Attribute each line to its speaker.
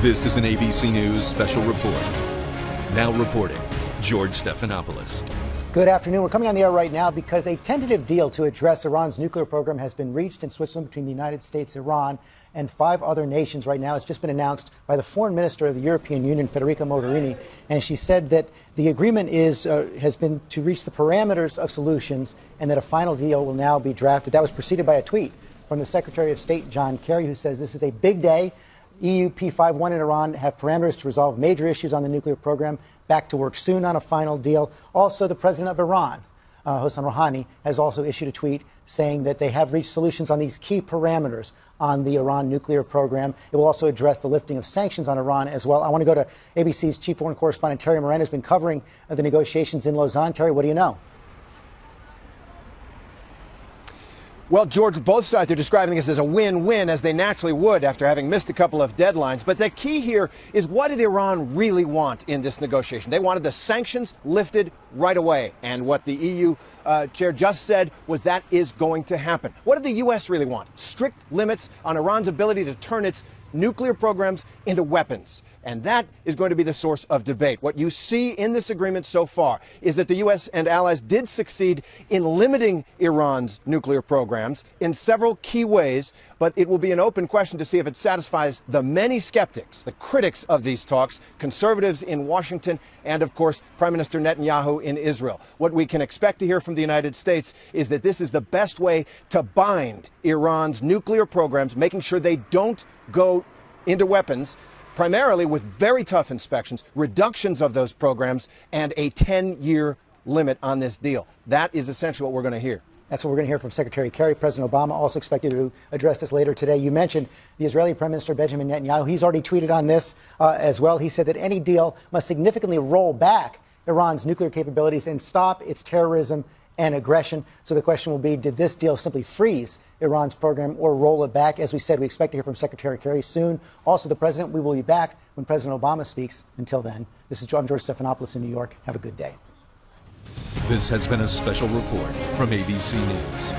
Speaker 1: This is an ABC News special report. Now reporting, George Stephanopoulos.
Speaker 2: Good afternoon. We're coming on the air right now because a tentative deal to address Iran's nuclear program has been reached in Switzerland between the United States, Iran, and 5 other nations right now. It's just been announced by the Foreign Minister of the European Union, Federica Mogherini, and she said that the agreement has been to reach the parameters of solutions and that a final deal will now be drafted. That was preceded by a tweet from the Secretary of State, John Kerry, who says this is a big day. EU P5-1 and Iran have parameters to resolve major issues on the nuclear program. Back to work soon on a final deal. Also, the president of Iran, Hassan Rouhani, has also issued a tweet saying that they have reached solutions on these key parameters on the Iran nuclear program. It will also address the lifting of sanctions on Iran as well. I want to go to ABC's chief foreign correspondent, Terry Moran, who's been covering the negotiations in Lausanne. Terry, what do you know?
Speaker 3: Well, George, both sides are describing this as a win-win, as they naturally would after having missed a couple of deadlines. But the key here is, what did Iran really want in this negotiation? They wanted the sanctions lifted right away. And what the EU chair just said was that is going to happen. What did the U.S. really want? Strict limits on Iran's ability to turn its nuclear programs into weapons. And that is going to be the source of debate. What you see in this agreement so far is that the U.S. and allies did succeed in limiting Iran's nuclear programs in several key ways, but it will be an open question to see if it satisfies the many skeptics, the critics of these talks, conservatives in Washington, and of course, Prime Minister Netanyahu in Israel. What we can expect to hear from the United States is that this is the best way to bind Iran's nuclear programs, making sure they don't go into weapons, primarily with very tough inspections, reductions of those programs, and a 10-year limit on this deal. That is essentially what we're going to hear.
Speaker 2: That's what we're going to hear from Secretary Kerry. President Obama also expected to address this later today. You mentioned the Israeli Prime Minister Benjamin Netanyahu. He's already tweeted on this as well. He said that any deal must significantly roll back Iran's nuclear capabilities and stop its terrorism and aggression. So the question will be, did this deal simply freeze Iran's program or roll it back? As we said, we expect to hear from Secretary Kerry soon. Also, the president, we will be back when President Obama speaks. Until then, this is George Stephanopoulos in New York. Have a good day.
Speaker 1: This has been a special report from ABC News.